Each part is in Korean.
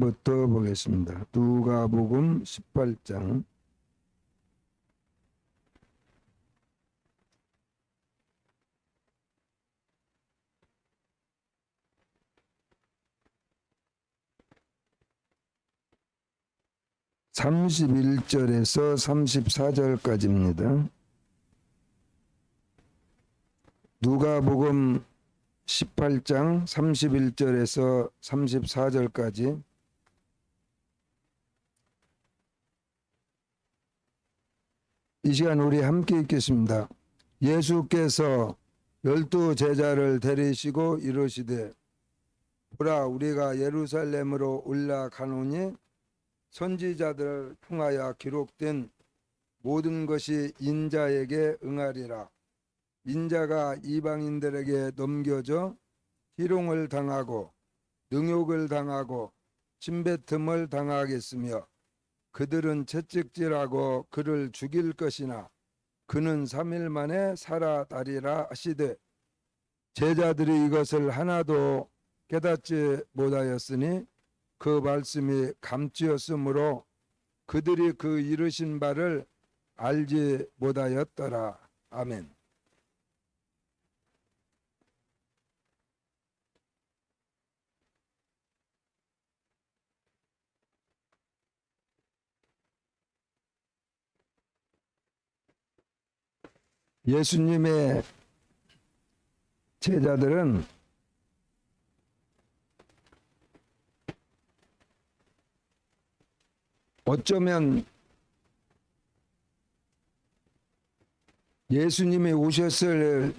부터 보겠습니다. 누가복음 18장 31절에서 34절까지입니다. 누가복음 18장 31절에서 34절까지. 이 시간 우리 함께 읽겠습니다. 예수께서 12 제자를 데리시고 이르시되 보라, 우리가 예루살렘으로 올라가노니 선지자들을 통하여 기록된 모든 것이 인자에게 응하리라. 인자가 이방인들에게 넘겨져 희롱을 당하고 능욕을 당하고 침뱉음을 당하겠으며 그들은 채찍질하고 그를 죽일 것이나 그는 3일 만에 살아나리라 하시되 제자들이 이것을 하나도 깨닫지 못하였으니 그 말씀이 감추었으므로 그들이 그 이르신 바를 알지 못하였더라. 아멘. 예수님의 제자들은 어쩌면 예수님이 오셨을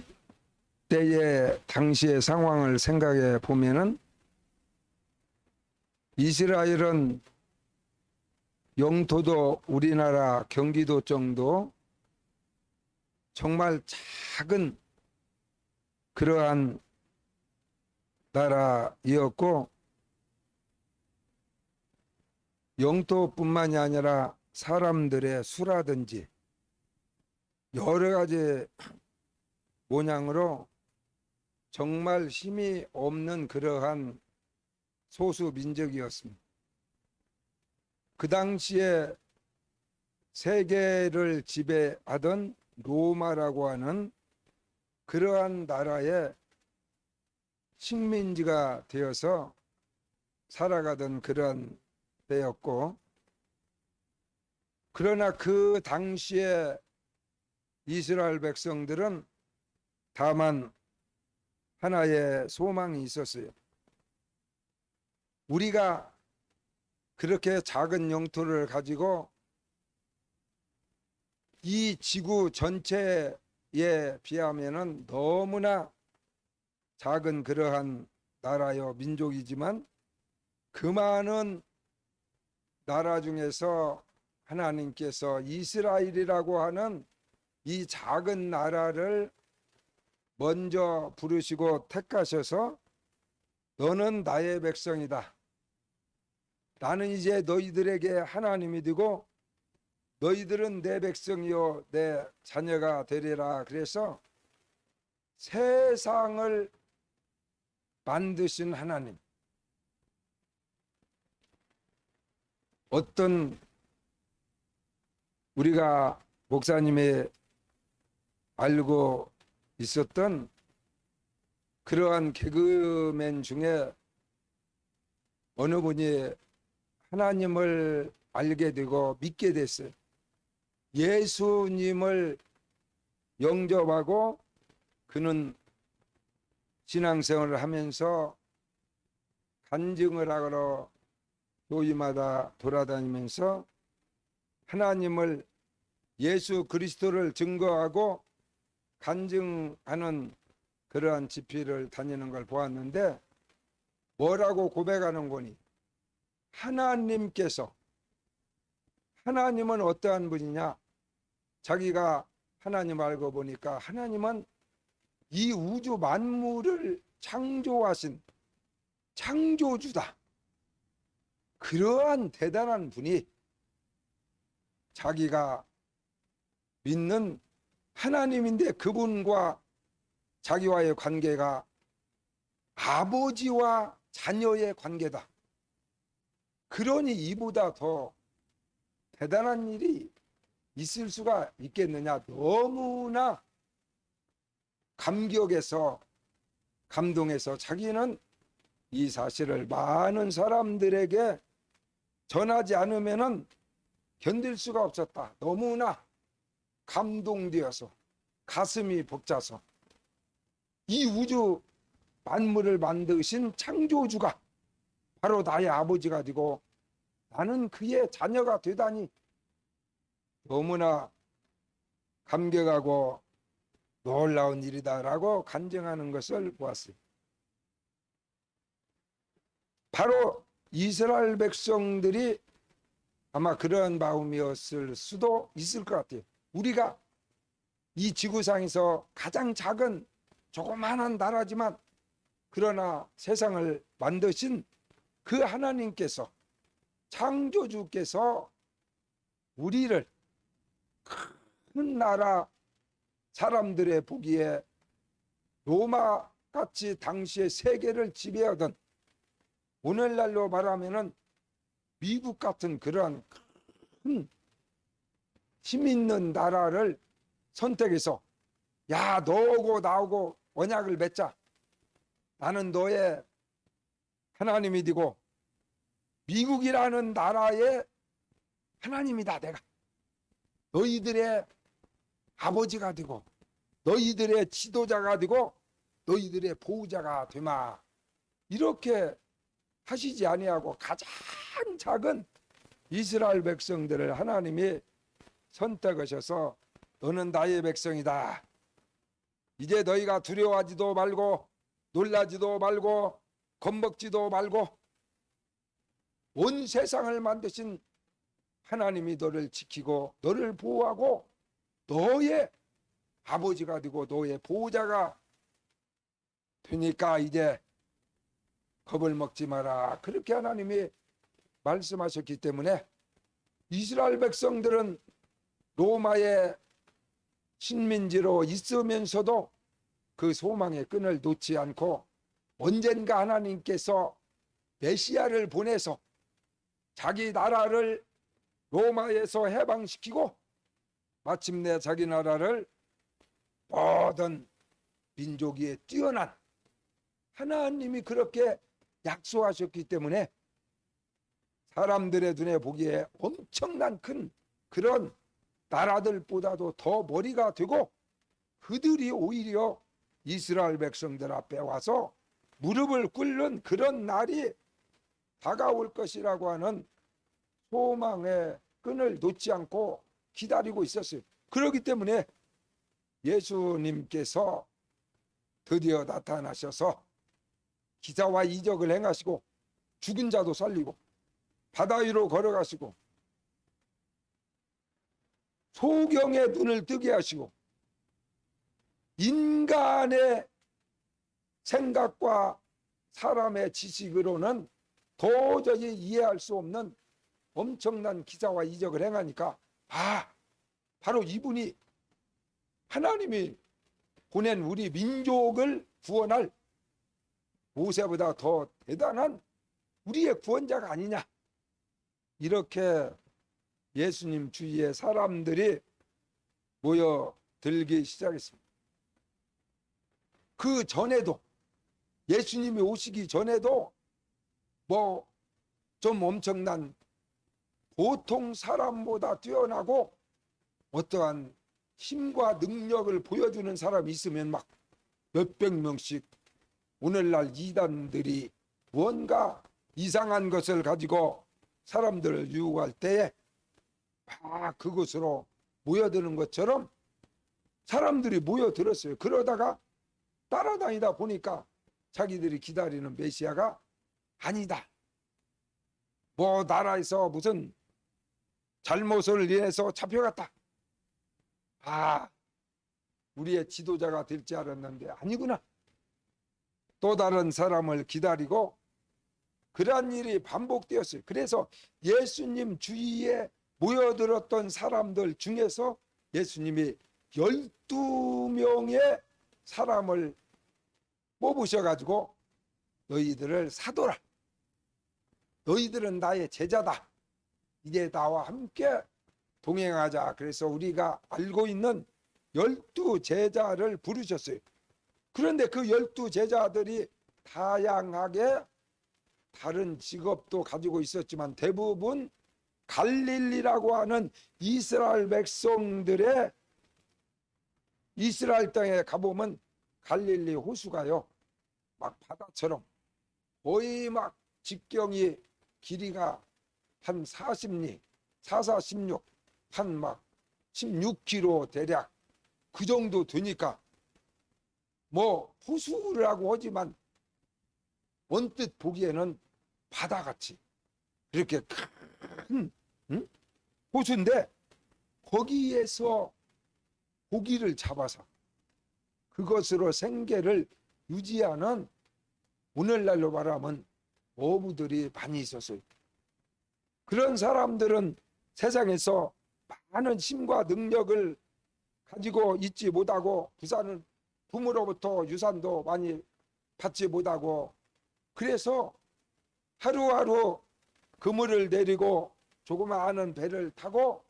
때의 당시의 상황을 생각해 보면은 이스라엘은 영토도 우리나라 경기도 정도 정말 작은 그러한 나라이었고 영토뿐만이 아니라 사람들의 수라든지 여러 가지 모양으로 정말 힘이 없는 그러한 소수 민족이었습니다. 그 당시에 세계를 지배하던 로마라고 하는 그러한 나라의 식민지가 되어서 살아가던 그런 때였고, 그러나 그 당시에 이스라엘 백성들은 다만 하나의 소망이 있었어요. 우리가 그렇게 작은 영토를 가지고 이 지구 전체에 비하면은 너무나 작은 그러한 나라요 민족이지만 그 많은 나라 중에서 하나님께서 이스라엘이라고 하는 이 작은 나라를 먼저 부르시고 택하셔서 너는 나의 백성이다. 나는 이제 너희들에게 하나님이 되고 너희들은 내 백성이요 내 자녀가 되리라. 그래서 세상을 만드신 하나님, 어떤 우리가 목사님이 알고 있었던 그러한 개그맨 중에 어느 분이 하나님을 알게 되고 믿게 됐어요. 예수님을 영접하고 그는 신앙생활을 하면서 간증을 하러 교회마다 돌아다니면서 하나님을 예수 그리스도를 증거하고 간증하는 그러한 집회를 다니는 걸 보았는데 뭐라고 고백하는 거니? 하나님은 어떠한 분이냐? 자기가 하나님 알고 보니까 하나님은 이 우주 만물을 창조하신 창조주다. 그러한 대단한 분이 자기가 믿는 하나님인데 그분과 자기와의 관계가 아버지와 자녀의 관계다. 그러니 이보다 더 대단한 일이 있을 수가 있겠느냐. 너무나 감격해서 감동해서 자기는 이 사실을 많은 사람들에게 전하지 않으면은 견딜 수가 없었다. 너무나 감동되어서 가슴이 벅차서 이 우주 만물을 만드신 창조주가 바로 나의 아버지가 되고 나는 그의 자녀가 되다니 너무나 감격하고 놀라운 일이다라고 간증하는 것을 보았어요. 바로 이스라엘 백성들이 아마 그런 마음이었을 수도 있을 것 같아요. 우리가 이 지구상에서 가장 작은 조그마한 나라지만 그러나 세상을 만드신 그 하나님께서 창조주께서 우리를 큰 나라 사람들의 보기에 로마같이 당시에 세계를 지배하던 오늘날로 말하면은 미국 같은 그러한 큰 힘 있는 나라를 선택해서 야 너하고 나하고 언약을 맺자. 나는 너의 하나님이 되고 미국이라는 나라의 하나님이다. 내가 너희들의 아버지가 되고 너희들의 지도자가 되고 너희들의 보호자가 되마. 이렇게 하시지 아니하고 가장 작은 이스라엘 백성들을 하나님이 선택하셔서 너는 나의 백성이다. 이제 너희가 두려워하지도 말고 놀라지도 말고 겁먹지도 말고 온 세상을 만드신 하나님이 너를 지키고 너를 보호하고 너의 아버지가 되고 너의 보호자가 되니까 이제 겁을 먹지 마라. 그렇게 하나님이 말씀하셨기 때문에 이스라엘 백성들은 로마의 식민지로 있으면서도 그 소망의 끈을 놓지 않고 언젠가 하나님께서 메시아를 보내서 자기 나라를 로마에서 해방시키고 마침내 자기 나라를 모든 민족 위에 뛰어난 하나님이 그렇게 약속하셨기 때문에 사람들의 눈에 보기에 엄청난 큰 그런 나라들보다도 더 머리가 되고 그들이 오히려 이스라엘 백성들 앞에 와서 무릎을 꿇는 그런 날이 다가올 것이라고 하는 소망의 끈을 놓지 않고 기다리고 있었어요. 그렇기 때문에 예수님께서 드디어 나타나셔서 기사와 이적을 행하시고 죽은 자도 살리고 바다 위로 걸어가시고 소경의 눈을 뜨게 하시고 인간의 생각과 사람의 지식으로는 도저히 이해할 수 없는 엄청난 기사와 이적을 행하니까 바로 이분이 하나님이 보낸 우리 민족을 구원할 모세보다 더 대단한 우리의 구원자가 아니냐. 이렇게 예수님 주위에 사람들이 모여들기 시작했습니다. 그 전에도 예수님이 오시기 전에도 뭐 좀 엄청난 보통 사람보다 뛰어나고 어떠한 힘과 능력을 보여주는 사람이 있으면 막 몇백 명씩 오늘날 이단들이 뭔가 이상한 것을 가지고 사람들을 유혹할 때에 그것으로 모여드는 것처럼 사람들이 모여들었어요. 그러다가 따라다니다 보니까 자기들이 기다리는 메시아가 아니다. 뭐 나라에서 무슨 잘못을 인해서 잡혀갔다. 우리의 지도자가 될지 알았는데 아니구나. 또 다른 사람을 기다리고 그러한 일이 반복되었어요. 그래서 예수님 주위에 모여들었던 사람들 중에서 예수님이 12명의 사람을 뽑으셔가지고 너희들을 사도라. 너희들은 나의 제자다. 이제 나와 함께 동행하자. 그래서 우리가 알고 있는 12제자를 부르셨어요. 그런데 그 12제자들이 다양하게 다른 직업도 가지고 있었지만 대부분 갈릴리라고 하는 이스라엘 백성들의 이스라엘 땅에 가보면 갈릴리 호수가요, 막 바다처럼 거의 막 직경이 길이가 한 40리, 4416, 한 막 16km 대략 그 정도 되니까 뭐 호수라고 하지만 언뜻 보기에는 바다같이 이렇게 큰 호수인데 거기에서 고기를 잡아서 그것으로 생계를 유지하는, 오늘날로 말하면 어부들이 많이 있었어요. 그런 사람들은 세상에서 많은 힘과 능력을 가지고 있지 못하고 부산은 부모로부터 유산도 많이 받지 못하고, 그래서 하루하루 그물을 내리고 조그마한 배를 타고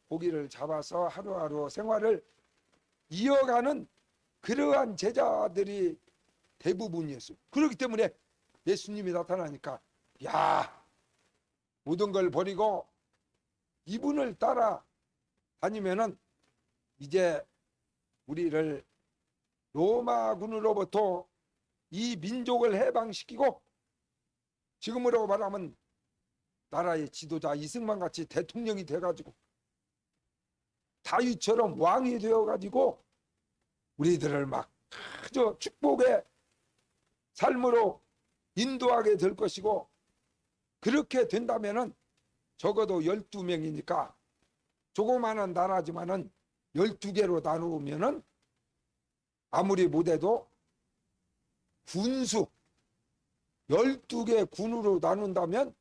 고기를 잡아서 하루하루 생활을 이어가는 그러한 제자들이 대부분이었어요. 그렇기 때문에 예수님이 나타나니까 야, 모든 걸 버리고 이분을 따라 다니면은 이제 우리를 로마군으로부터 이 민족을 해방시키고 지금으로 말하면 나라의 지도자 이승만 같이 대통령이 돼가지고 다윗처럼 왕이 되어가지고 우리들을 막 아주 축복의 삶으로 인도하게 될 것이고, 그렇게 된다면은 적어도 12명이니까 조그마한 나라지만은 12개로 나누면은 아무리 못해도 군수 12개 군으로 나눈다면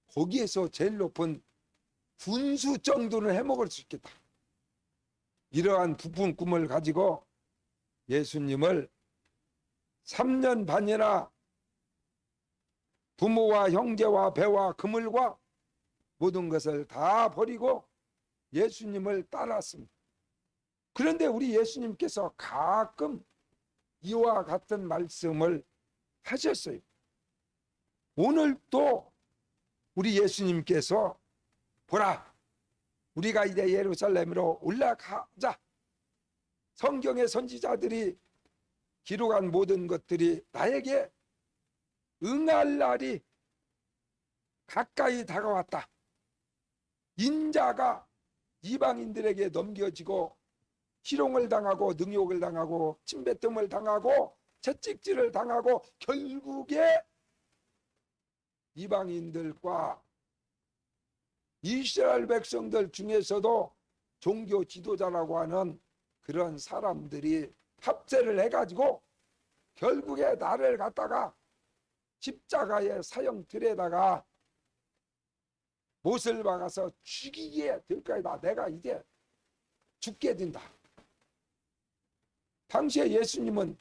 거기에서 제일 높은 군수 정도는 해먹을 수 있겠다. 이러한 부푼 꿈을 가지고 예수님을 3년 반이나 부모와 형제와 배와 그물과 모든 것을 다 버리고 예수님을 따랐습니다. 그런데 우리 예수님께서 가끔 이와 같은 말씀을 하셨어요. 오늘 또 우리 예수님께서 보라, 우리가 이제 예루살렘으로 올라가자. 성경의 선지자들이 기록한 모든 것들이 나에게 응할 날이 가까이 다가왔다. 인자가 이방인들에게 넘겨지고 희롱을 당하고 능욕을 당하고 침뱉음을 당하고 채찍질을 당하고 결국에 이방인들과 이스라엘 백성들 중에서도 종교 지도자라고 하는 그런 사람들이 합세를 해가지고 결국에 나를 갖다가 십자가의 사형틀에다가 못을 박아서 죽이게 될 거다. 내가 이제 죽게 된다. 당시에 예수님은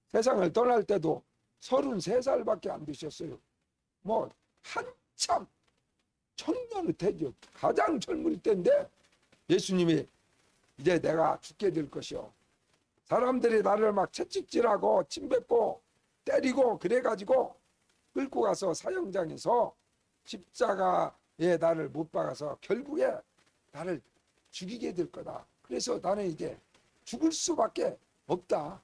세상을 떠날 때도 33살밖에 안 되셨어요. 뭐 한참 청년의 때죠. 가장 젊을 때인데 예수님이 이제 내가 죽게 될 것이요, 사람들이 나를 막 채찍질하고 침뱉고 때리고 그래가지고 끌고 가서 사형장에서 십자가에 나를 못 박아서 결국에 나를 죽이게 될 거다. 그래서 나는 이제 죽을 수밖에 없다.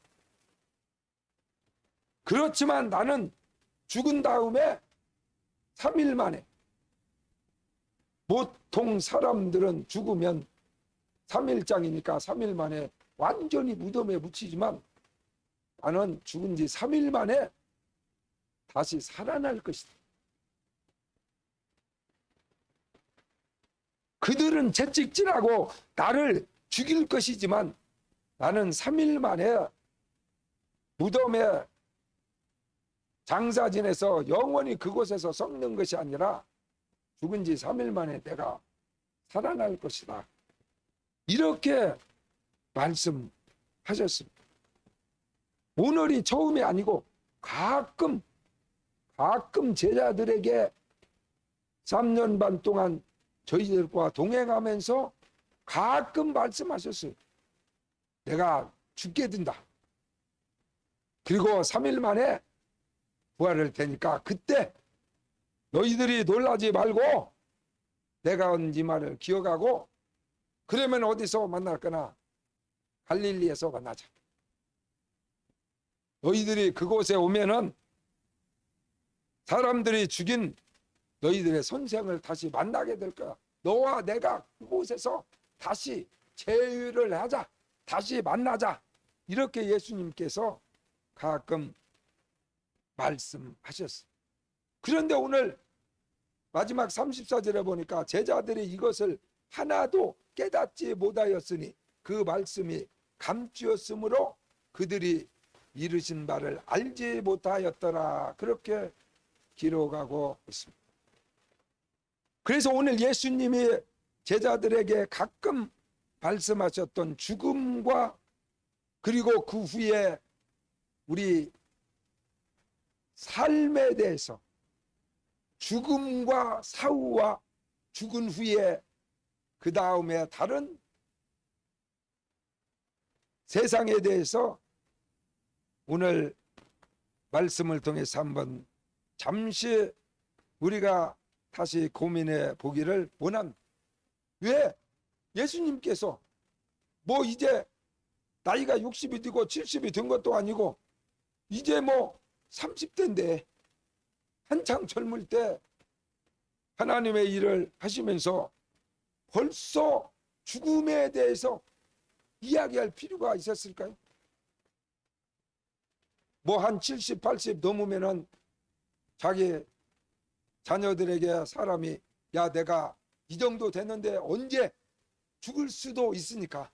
그렇지만 나는 죽은 다음에 3일 만에, 보통 사람들은 죽으면 3일장이니까 3일 만에 완전히 무덤에 묻히지만 나는 죽은 지 3일 만에 다시 살아날 것이다. 그들은 채찍질하고 나를 죽일 것이지만 나는 3일 만에 무덤에 장사 지내서 영원히 그곳에서 썩는 것이 아니라 죽은 지 3일 만에 내가 살아날 것이다. 이렇게 말씀하셨습니다. 오늘이 처음이 아니고 가끔 가끔 제자들에게 3년 반 동안 저희들과 동행하면서 가끔 말씀하셨어요. 내가 죽게 된다. 그리고 3일 만에 부활할 테니까 그때 너희들이 놀라지 말고 내가 한 이 말을 기억하고 그러면 어디서 만날 거나 갈릴리에서 만나자. 너희들이 그곳에 오면은 사람들이 죽인 너희들의 선생을 다시 만나게 될 거야. 너와 내가 그곳에서 다시 재회를 하자. 다시 만나자. 이렇게 예수님께서 가끔 말씀하셨어요. 그런데 오늘 마지막 34절에 보니까 제자들이 이것을 하나도 깨닫지 못하였으니 그 말씀이 감추었으므로 그들이 이르신 바를 알지 못하였더라. 그렇게 기록하고 있습니다. 그래서 오늘 예수님이 제자들에게 가끔 말씀하셨던 죽음과 그리고 그 후에 우리 삶에 대해서 죽음과 사후와 죽은 후에 그 다음에 다른 세상에 대해서 오늘 말씀을 통해서 한번 잠시 우리가 다시 고민해 보기를 원합니다. 왜 예수님께서 뭐 이제 나이가 60이 되고 70이 된 것도 아니고 이제 뭐 30대인데 한창 젊을 때 하나님의 일을 하시면서 벌써 죽음에 대해서 이야기할 필요가 있었을까요? 뭐 한 70, 80 넘으면은 자기 자녀들에게 사람이 야 내가 이 정도 됐는데 언제 죽을 수도 있으니까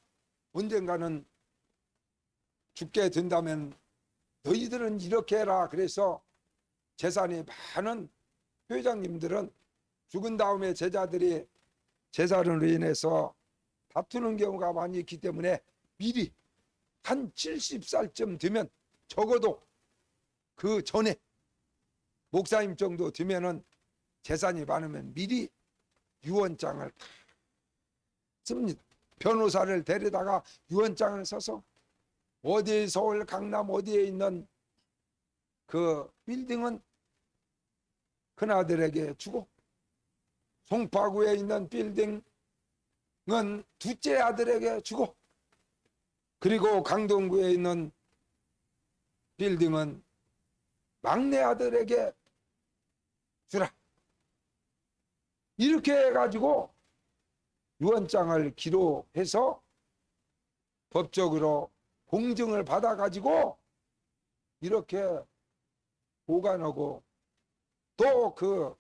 언젠가는 죽게 된다면 너희들은 이렇게 해라. 그래서 재산이 많은 회장님들은 죽은 다음에 제자들이 재산으로 인해서 다투는 경우가 많이 있기 때문에 미리 한 70살쯤 되면 적어도 그 전에 목사님 정도 되면은 재산이 많으면 미리 유언장을 씁니다. 변호사를 데려다가 유언장을 써서 어디 서울 강남 어디에 있는 그 빌딩은 큰아들에게 주고 송파구에 있는 빌딩은 둘째 아들에게 주고 그리고 강동구에 있는 빌딩은 막내 아들에게 주라. 이렇게 해가지고 유언장을 기록해서 법적으로 공증을 받아가지고 이렇게 보관하고 또 그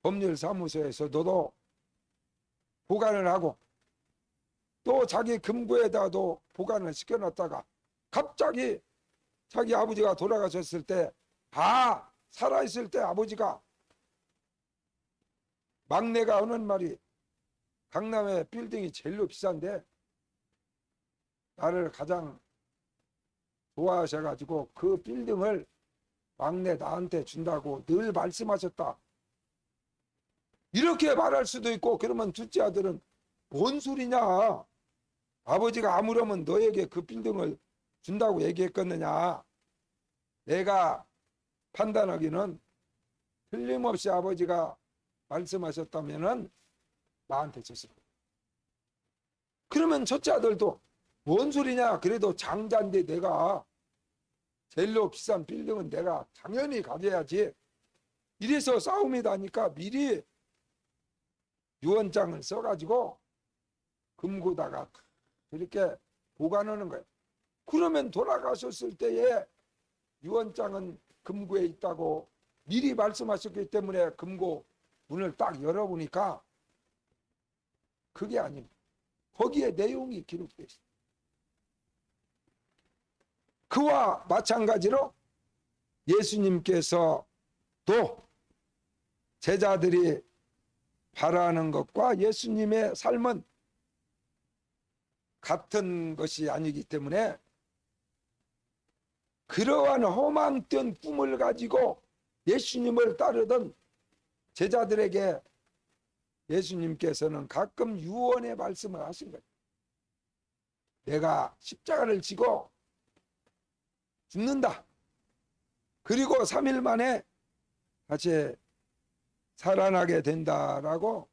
법률사무소에서도 보관을 하고 또 자기 금고에다도 보관을 시켜놨다가 갑자기 자기 아버지가 돌아가셨을 때 살아있을 때 아버지가 막내가 하는 말이 강남의 빌딩이 제일로 비싼데 나를 가장 좋아하셔가지고 그 빌딩을 막내 나한테 준다고 늘 말씀하셨다. 이렇게 말할 수도 있고 그러면 둘째 아들은 뭔 소리냐. 아버지가 아무러면 너에게 그 빌딩을 준다고 얘기했겠느냐. 내가 판단하기는 틀림없이 아버지가 말씀하셨다면은 나한테 줬을 거야. 그러면 첫째 아들도 뭔 소리냐. 그래도 장자인데 내가 제일로 비싼 빌딩은 내가 당연히 가져야지. 이래서 싸움이 나니까 미리 유언장을 써가지고 금고다가 이렇게 보관하는 거예요. 그러면 돌아가셨을 때에 유언장은 금고에 있다고 미리 말씀하셨기 때문에 금고 문을 딱 열어보니까 그게 아닙니다. 거기에 내용이 기록되어 있습니다. 그와 마찬가지로 예수님께서 또 제자들이 바라는 것과 예수님의 삶은 같은 것이 아니기 때문에 그러한 허망된 꿈을 가지고 예수님을 따르던 제자들에게 예수님께서는 가끔 유언의 말씀을 하신 거예요. 내가 십자가를 지고 죽는다. 그리고 3일 만에 다시 살아나게 된다라고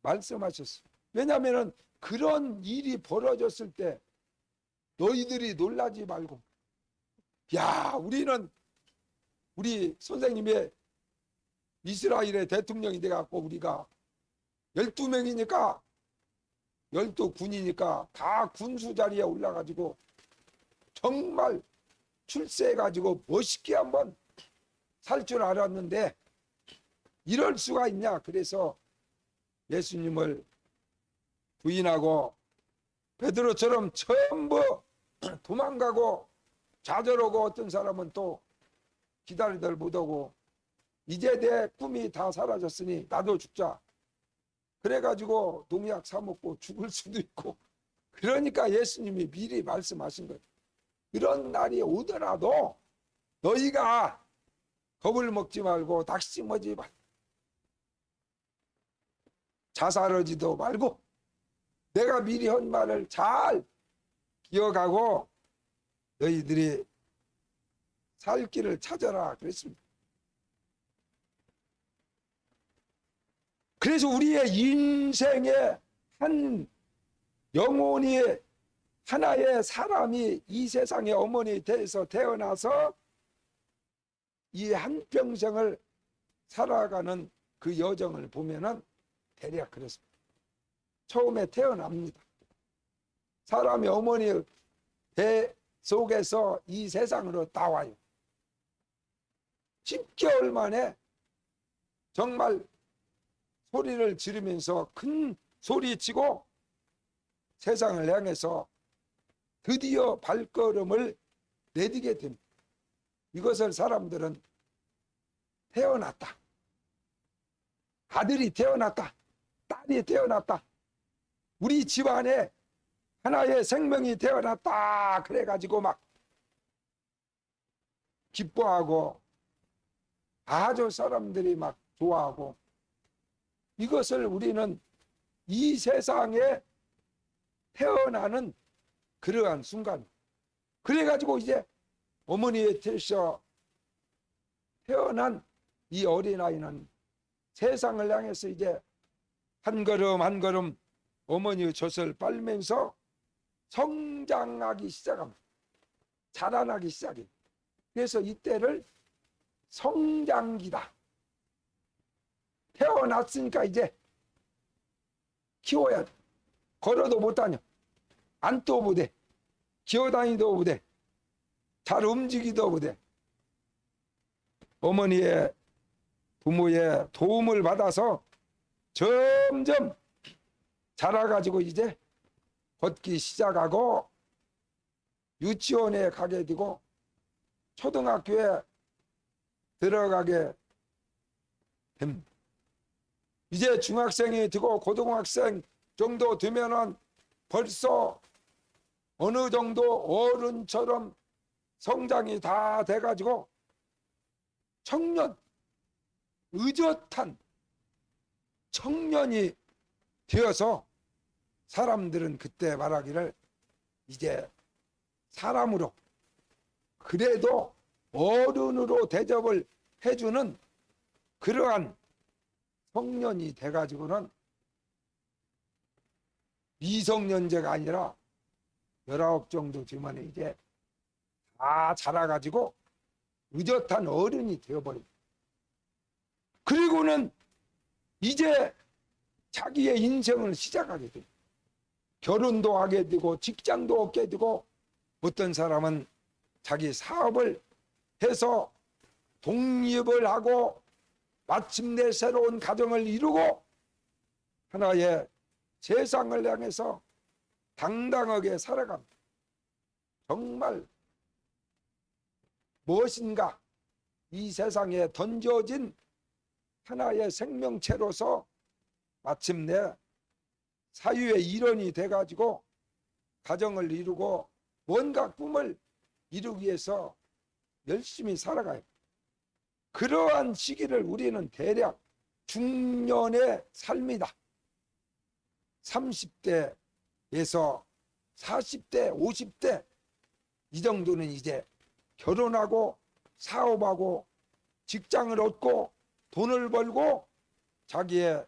말씀하셨어요. 왜냐하면 그런 일이 벌어졌을 때 너희들이 놀라지 말고, 야, 우리는 우리 선생님의 이스라엘의 대통령이 돼갖고 우리가 12명이니까 12군이니까 다 군수 자리에 올라가지고 정말 출세해가지고 멋있게 한번 살 줄 알았는데 이럴 수가 있냐. 그래서 예수님을 부인하고 베드로처럼 전부 도망가고 좌절하고, 어떤 사람은 또 기다리들 못하고 이제 내 꿈이 다 사라졌으니 나도 죽자. 그래가지고 농약 사먹고 죽을 수도 있고. 그러니까 예수님이 미리 말씀하신 거예요. 그런 날이 오더라도 너희가 겁을 먹지 말고 낙심하지 말고 자살하지도 말고 내가 미리 한 말을 잘 기억하고 너희들이 살 길을 찾아라 그랬습니다. 그래서 우리의 인생의 한 영혼이, 하나의 사람이 이 세상의 어머니 돼서 태어나서 이 한평생을 살아가는 그 여정을 보면은 대략 그렇습니다. 처음에 태어납니다. 사람이 어머니 배 속에서 이 세상으로 나와요. 10개월 만에 정말 소리를 지르면서 큰 소리치고 세상을 향해서 드디어 발걸음을 내디게 됩니다. 이것을 사람들은 태어났다, 아들이 태어났다, 딸이 태어났다, 우리 집안에 하나의 생명이 태어났다 그래가지고 막 기뻐하고 아주 사람들이 막 좋아하고, 이것을 우리는 이 세상에 태어나는 그러한 순간, 그래가지고 이제 어머니의 태에서 태어난 이 어린아이는 세상을 향해서 이제 한 걸음 한 걸음 어머니의 젖을 빨면서 성장하기 시작합니다. 자라나기 시작해요. 그래서 이때를 성장기다. 태어났으니까 이제 키워야 돼. 걸어도 못 다녀, 앉도 못해, 기어다니도 못해, 잘 움직이도 못해. 어머니의, 부모의 도움을 받아서 점점 자라가지고 이제 걷기 시작하고 유치원에 가게 되고 초등학교에 들어가게 됩니다. 이제 중학생이 되고 고등학생 정도 되면은 벌써 어느 정도 어른처럼 성장이 다 돼가지고 청년, 의젓한 청년이 되어서 사람들은 그때 말하기를 이제 사람으로, 그래도 어른으로 대접을 해주는 그러한 청년이 돼가지고는 미성년자가 아니라 19 정도 되면 이제 다 자라가지고 의젓한 어른이 되어버립니다. 그리고는 이제 자기의 인생을 시작하게 돼요. 결혼도 하게 되고 직장도 얻게 되고, 어떤 사람은 자기 사업을 해서 독립을 하고 마침내 새로운 가정을 이루고 하나의 세상을 향해서 당당하게 살아갑니다. 정말 무엇인가 이 세상에 던져진 하나의 생명체로서 마침내 사유의 일원이 돼가지고 가정을 이루고 뭔가 꿈을 이루기 위해서 열심히 살아가요. 그러한 시기를 우리는 대략 중년의 삶이다. 30대에서 40대, 50대 이 정도는 이제 결혼하고 사업하고 직장을 얻고 돈을 벌고 자기의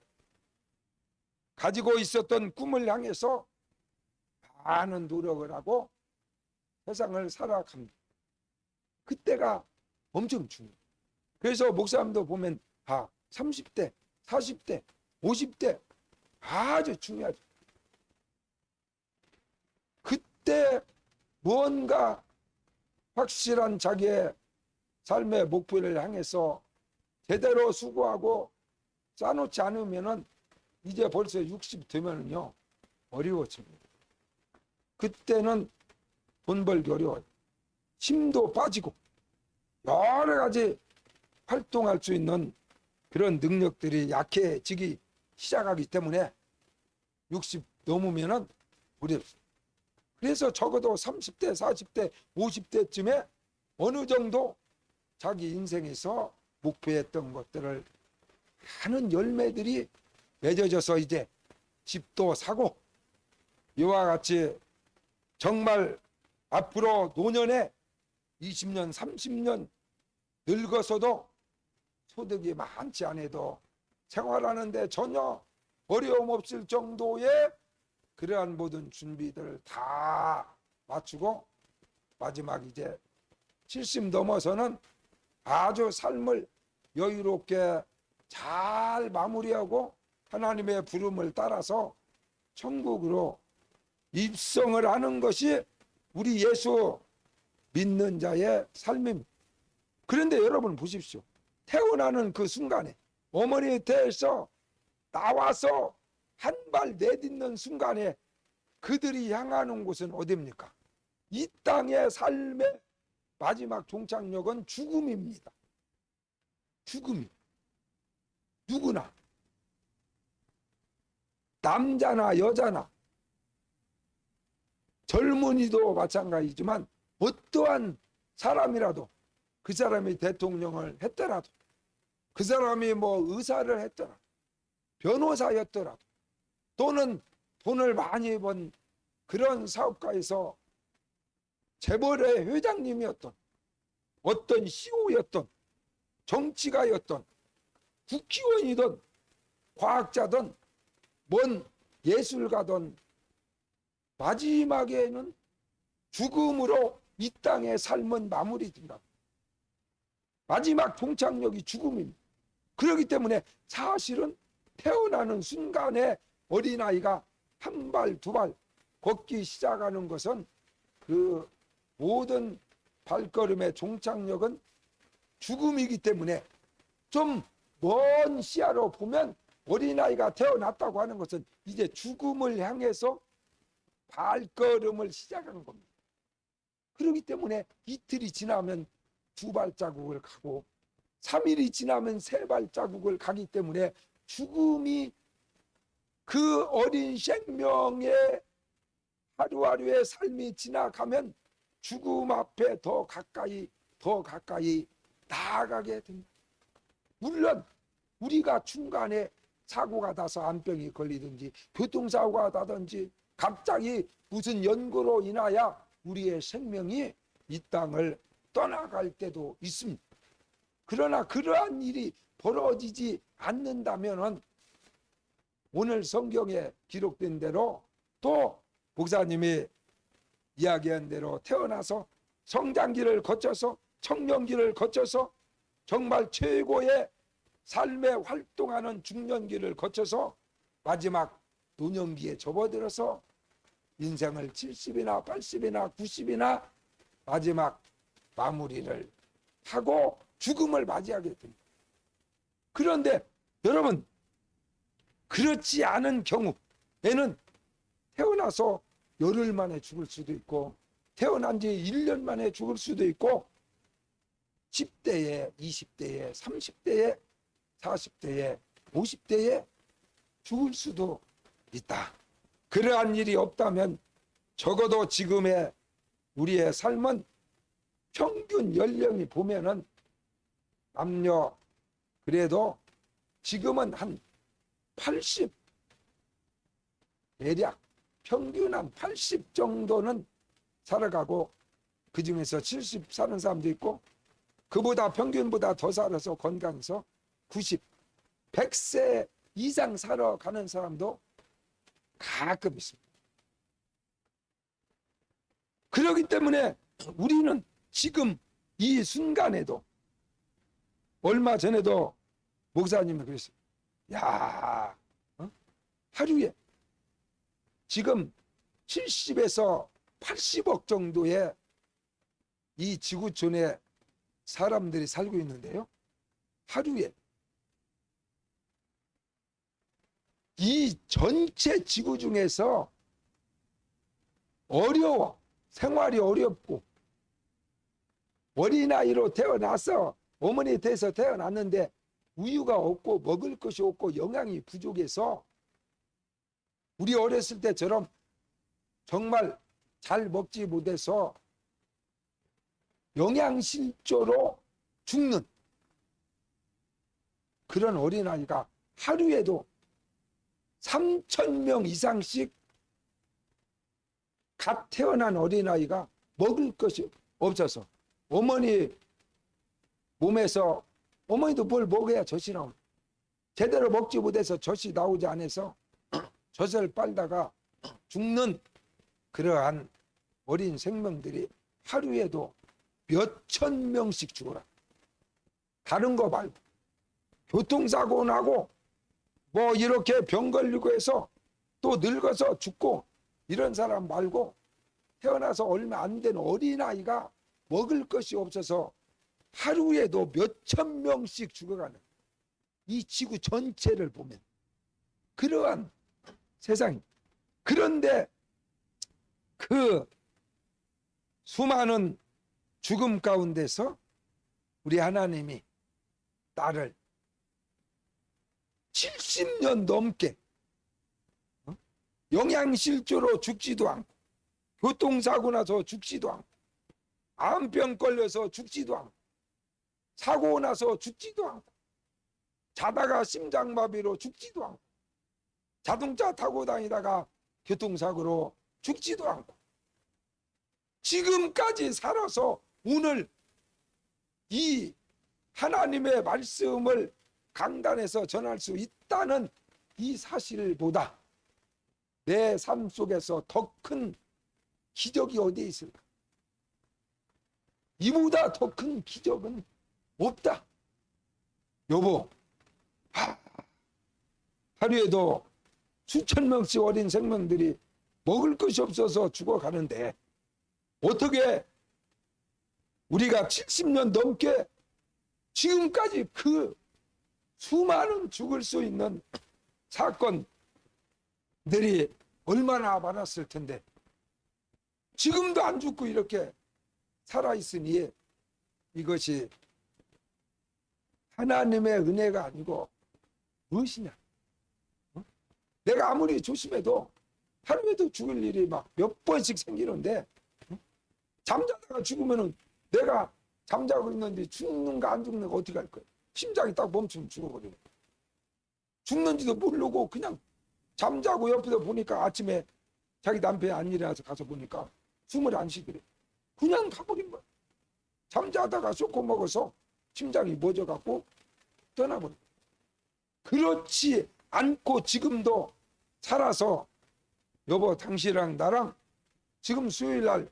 가지고 있었던 꿈을 향해서 많은 노력을 하고 세상을 살아갑니다. 그때가 엄청 중요해요. 그래서 목사님도 보면 30대, 40대, 50대 아주 중요하죠. 그때 무언가 확실한 자기의 삶의 목표를 향해서 제대로 수고하고 쌓아놓지 않으면은 이제 벌써 60 되면은요 어려워집니다. 그때는 돈 벌기 어려워요. 힘도 빠지고 여러 가지 활동할 수 있는 그런 능력들이 약해지기 시작하기 때문에 60 넘으면은 어렵습니다. 그래서 적어도 30대, 40대, 50대쯤에 어느 정도 자기 인생에서 목표했던 것들을 하는 열매들이 맺어져서 이제 집도 사고 이와 같이 정말 앞으로 노년에 20년, 30년 늙어서도 소득이 많지 않아도 생활하는데 전혀 어려움 없을 정도의 그러한 모든 준비들을 다 마치고 마지막 이제 70 넘어서는 아주 삶을 여유롭게 잘 마무리하고 하나님의 부름을 따라서 천국으로 입성을 하는 것이 우리 예수 믿는 자의 삶입니다. 그런데 여러분 보십시오. 태어나는 그 순간에 어머니 뱃에서 나와서 한 발 내딛는 순간에 그들이 향하는 곳은 어디입니까? 이 땅의 삶의 마지막 종착역은 죽음입니다. 죽음이 누구나 남자나 여자나 젊은이도 마찬가지지만 어떠한 사람이라도 그 사람이 대통령을 했더라도 그 사람이 뭐 의사를 했더라도 변호사였더라도 또는 돈을 많이 번 그런 사업가에서 재벌의 회장님이었던 어떤 CEO였던 정치가였던 국회의원이든 과학자든 뭔 예술가든 마지막에는 죽음으로 이 땅의 삶은 마무리된다. 마지막 종착역이 죽음입니다. 그렇기 때문에 사실은 태어나는 순간에 어린아이가 한 발, 두 발 걷기 시작하는 것은 그 모든 발걸음의 종착역은 죽음이기 때문에 좀 먼 시야로 보면 어린아이가 태어났다고 하는 것은 이제 죽음을 향해서 발걸음을 시작한 겁니다. 그렇기 때문에 이틀이 지나면 두 발자국을 가고 3일이 지나면 세 발자국을 가기 때문에 죽음이 그 어린 생명의 하루하루의 삶이 지나가면 죽음 앞에 더 가까이 나아가게 됩니다. 물론 우리가 중간에 사고가 나서 암병이 걸리든지 교통사고가 나든지 갑자기 무슨 연고로 인하여 우리의 생명이 이 땅을 떠나갈 때도 있습니다. 그러나 그러한 일이 벌어지지 않는다면 오늘 성경에 기록된 대로 또 목사님이 이야기한 대로 태어나서 성장기를 거쳐서 청년기를 거쳐서 정말 최고의 삶에 활동하는 중년기를 거쳐서 마지막 노년기에 접어들어서 인생을 70이나 80이나 90이나 마지막 마무리를 하고 죽음을 맞이하게 됩니다. 그런데 여러분 그렇지 않은 경우에는 태어나서 열흘 만에 죽을 수도 있고 태어난 지 1년 만에 죽을 수도 있고 10대에 20대에 30대에 40대에 50대에 죽을 수도 있다. 그러한 일이 없다면 적어도 지금의 우리의 삶은 평균 연령이 보면은 남녀 그래도 지금은 한 80, 대략 평균 한 80 정도는 살아가고 그 중에서 70 사는 사람도 있고 그보다 평균보다 더 살아서 건강해서 90, 100세 이상 살아가는 사람도 가끔 있습니다. 그렇기 때문에 우리는 지금 이 순간에도 얼마 전에도 목사님이 그랬어요. 야, 하루에 지금 70에서 80억 정도의 이 지구촌에 사람들이 살고 있는데요. 하루에 이 전체 지구 중에서 어려워, 생활이 어렵고 어린아이로 태어나서 어머니 돼서 태어났는데 우유가 없고 먹을 것이 없고 영양이 부족해서 우리 어렸을 때처럼 정말 잘 먹지 못해서 영양실조로 죽는 그런 어린아이가 하루에도 3,000명 이상씩 갓 태어난 어린아이가 먹을 것이 없어서 어머니 몸에서 어머니도 뭘 먹어야 젖이 나오는 제대로 먹지 못해서 젖이 나오지 않아서 젖을 빨다가 죽는 그러한 어린 생명들이 하루에도 몇천 명씩 죽어라. 다른 거 말고 교통사고 나고 뭐 이렇게 병 걸리고 해서 또 늙어서 죽고 이런 사람 말고 태어나서 얼마 안 된 어린아이가 먹을 것이 없어서 하루에도 몇천 명씩 죽어가는 이 지구 전체를 보면 그러한 세상이. 그런데 그 수많은 죽음 가운데서 우리 하나님이 나를 70년 넘게 영양실조로 죽지도 않고 교통사고 나서 죽지도 않고 암병 걸려서 죽지도 않고 사고 나서 죽지도 않고 자다가 심장마비로 죽지도 않고 자동차 타고 다니다가 교통사고로 죽지도 않고 지금까지 살아서 오늘 이 하나님의 말씀을 강단에서 전할 수 있다는 이 사실보다 내 삶 속에서 더 큰 기적이 어디에 있을까? 이보다 더 큰 기적은 없다. 여보, 하루에도 수천 명씩 어린 생명들이 먹을 것이 없어서 죽어가는데 어떻게 우리가 70년 넘게 지금까지 그 수많은 죽을 수 있는 사건들이 얼마나 많았을 텐데 지금도 안 죽고 이렇게 살아있으니 이것이 하나님의 은혜가 아니고 무엇이냐? 내가 아무리 조심해도 하루에도 죽을 일이 막 몇 번씩 생기는데 잠자다가 죽으면은 내가 잠자고 있는데 죽는가 안 죽는가 어떻게 할 거야? 심장이 딱 멈추면 죽어버리네. 죽는지도 모르고 그냥 잠자고 옆에서 보니까 아침에 자기 남편이 안 일어나서 가서 보니까 숨을 안 쉬더래. 그냥 가버린 거야. 잠자다가 쏟고 먹어서 심장이 멎어갖고 떠나버린 거야. 그렇지 않고 지금도 살아서 여보 당신이랑 나랑 지금 수요일날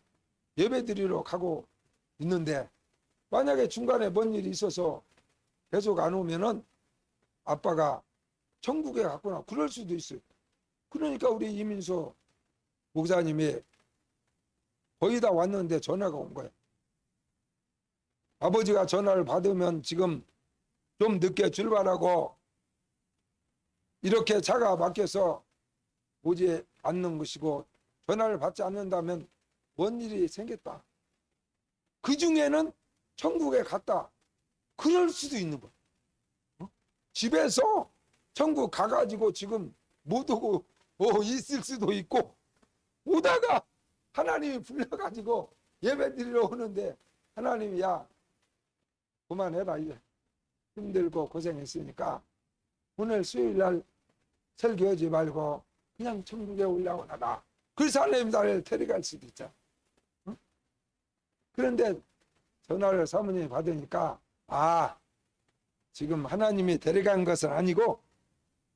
예배드리러 가고 있는데 만약에 중간에 뭔 일이 있어서 계속 안 오면은 아빠가 천국에 갔구나 그럴 수도 있어요. 그러니까 우리 이민수 목사님이 거의 다 왔는데 전화가 온 거예요. 아버지가 전화를 받으면 지금 좀 늦게 출발하고 이렇게 차가 막혀서 오지 않는 것이고 전화를 받지 않는다면 뭔 일이 생겼다. 그 중에는 천국에 갔다. 그럴 수도 있는 거야. 집에서 천국 가가지고 지금 못 오고 있을 수도 있고 오다가 하나님이 불러가지고 예배 드리러 오는데 하나님이 야 그만해라 이제 힘들고 고생했으니까 오늘 수요일날 설교하지 말고 그냥 천국에 올라오너라. 그래서 하나님 나를 데려갈 수도 있잖아. 응? 그런데 전화를 사모님이 받으니까 지금 하나님이 데려간 것은 아니고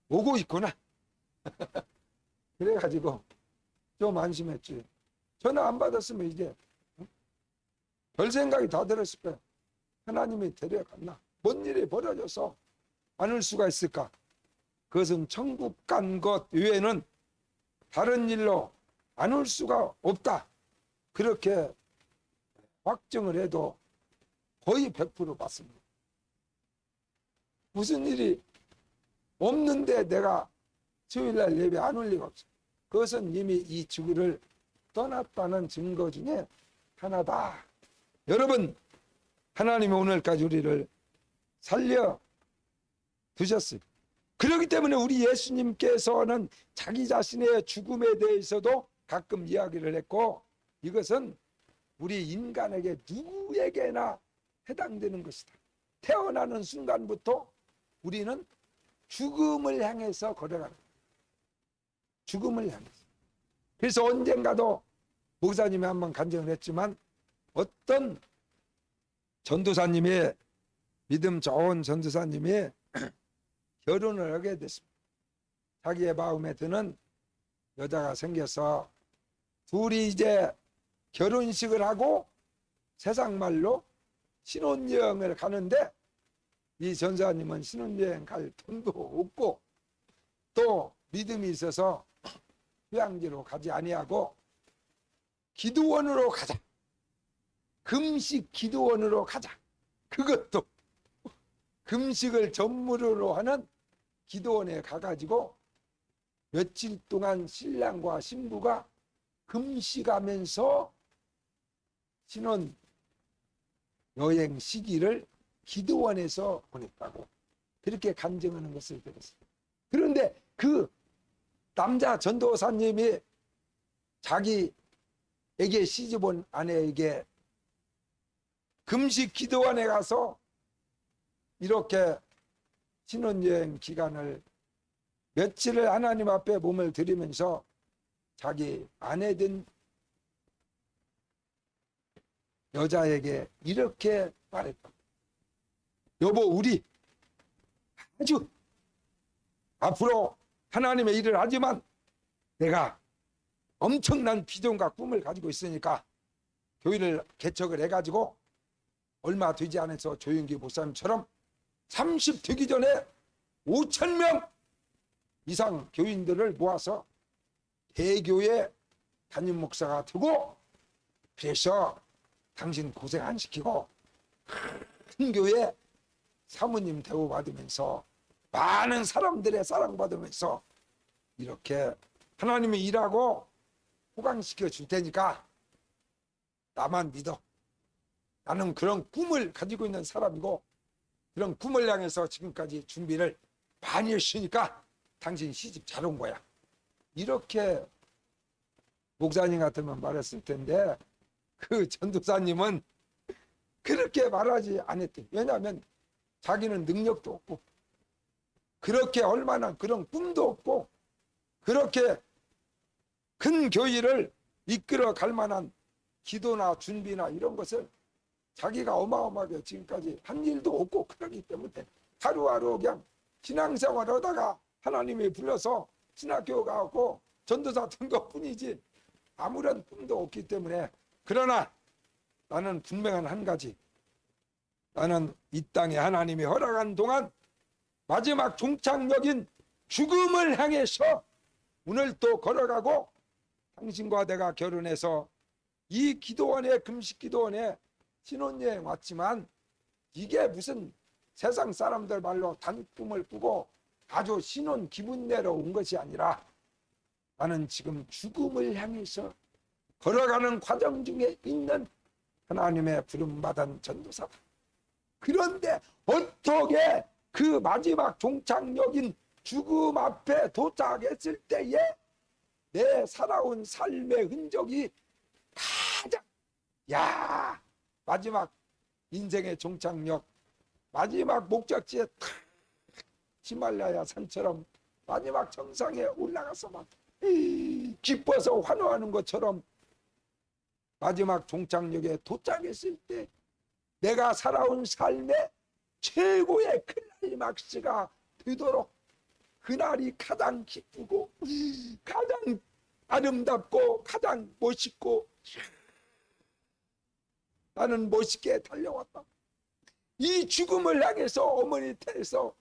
오고 있구나. 그래가지고 좀 안심했지. 전화 안 받았으면 이제 별 생각이 다 들었을 거야. 하나님이 데려갔나? 뭔 일이 벌어져서 안 올 수가 있을까? 그것은 천국 간 것 외에는 다른 일로 안 올 수가 없다. 그렇게 확정을 해도 거의 100% 맞습니다. 무슨 일이 없는데 내가 수요일날 예배 안 올 리가 없어. 그것은 이미 이 지구를 떠났다는 증거 중에 하나다. 여러분, 하나님이 오늘까지 우리를 살려 두셨어요. 그렇기 때문에 우리 예수님께서는 자기 자신의 죽음에 대해서도 가끔 이야기를 했고, 이것은 우리 인간에게 누구에게나 해당되는 것이다. 태어나는 순간부터 우리는 죽음을 향해서 걸어가는 거예요. 죽음을 향해서. 그래서 언젠가도 목사님이 한번 간증을 했지만 어떤 전도사님이, 믿음 좋은 전도사님이 결혼을 하게 됐습니다. 자기의 마음에 드는 여자가 생겨서 둘이 이제 결혼식을 하고 세상 말로 신혼여행을 가는데, 이 전사님은 신혼여행 갈 돈도 없고 또 믿음이 있어서 휴양지로 가지 아니하고 기도원으로 가자, 금식 기도원으로 가자, 그것도 금식을 전무로 하는 기도원에 가가지고 며칠 동안 신랑과 신부가 금식하면서 신혼 여행 시기를 기도원에서 보냈다고 그렇게 간증하는 것을 들었어요. 그런데 그 남자 전도사님이 자기에게 시집온 아내에게 금식 기도원에 가서 이렇게 신혼여행 기간을 며칠을 하나님 앞에 몸을 들이면서 자기 아내된 여자에게 이렇게 말했다. 여보, 우리 아주 앞으로 하나님의 일을 하지만 내가 엄청난 비전과 꿈을 가지고 있으니까 교회를 개척을 해가지고 얼마 되지 않아서 조영기 목사님처럼 30 되기 전에 5,000명 이상 교인들을 모아서 대교회 담임 목사가 되고, 그래서 당신 고생 안 시키고 큰 교회 사모님 대우받으면서 많은 사람들의 사랑받으면서 이렇게 하나님이 일하고 호강시켜 줄 테니까 나만 믿어. 나는 그런 꿈을 가지고 있는 사람이고 그런 꿈을 향해서 지금까지 준비를 많이 했으니까 당신 시집 잘 온 거야. 이렇게 목사님 같으면 말했을 텐데 그 전도사님은 그렇게 말하지 않았대. 왜냐하면 자기는 능력도 없고 그렇게 얼마나 그런 꿈도 없고 그렇게 큰 교회를 이끌어 갈 만한 기도나 준비나 이런 것을 자기가 어마어마하게 지금까지 한 일도 없고 그러기 때문에 하루하루 그냥 신앙생활 하다가 하나님이 불러서 신학교 가고 전도사 된 것뿐이지 아무런 꿈도 없기 때문에, 그러나 나는 분명한 한 가지, 나는 이 땅에 하나님이 허락한 동안 마지막 종착역인 죽음을 향해서 오늘 또 걸어가고, 당신과 내가 결혼해서 이 기도원에, 금식 기도원에 신혼여행 왔지만 이게 무슨 세상 사람들 말로 단꿈을 꾸고 아주 신혼 기분 내러 온 것이 아니라 나는 지금 죽음을 향해서 걸어가는 과정 중에 있는 하나님의 부름받은 전도사다. 그런데 어떻게 그 마지막 종착역인 죽음 앞에 도착했을 때에 내 살아온 삶의 흔적이 가장 마지막 인생의 종착역, 마지막 목적지에 탁 히말라야 산처럼 마지막 정상에 올라가서 막 기뻐서 환호하는 것처럼 마지막 종착역에 도착했을 때 내가 살아온 삶의 최고의 클라이막스가 되도록 그날이 가장 기쁘고 가장 아름답고 가장 멋있고 나는 멋있게 달려왔다. 이 죽음을 향해서 어머니 태에서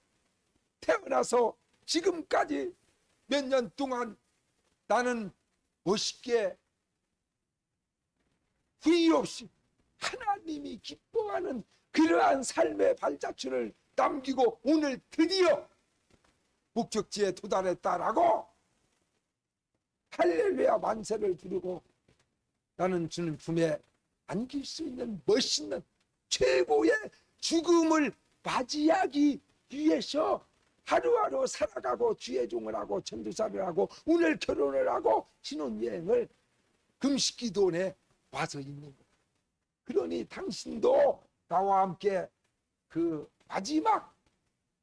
태어나서 지금까지 몇 년 동안 나는 멋있게 후회 없이 하나님이 기뻐하는 그러한 삶의 발자취를 남기고 오늘 드디어 목적지에 도달했다라고 할렐루야 만세를 부르고 나는 주님 품에 안길 수 있는 멋있는 최고의 죽음을 맞이하기 위해서 하루하루 살아가고 주의 종을 하고 전도사를 하고 오늘 결혼을 하고 신혼여행을 금식기도원에 와서 있는 거예요. 그러니 당신도 나와 함께 그 마지막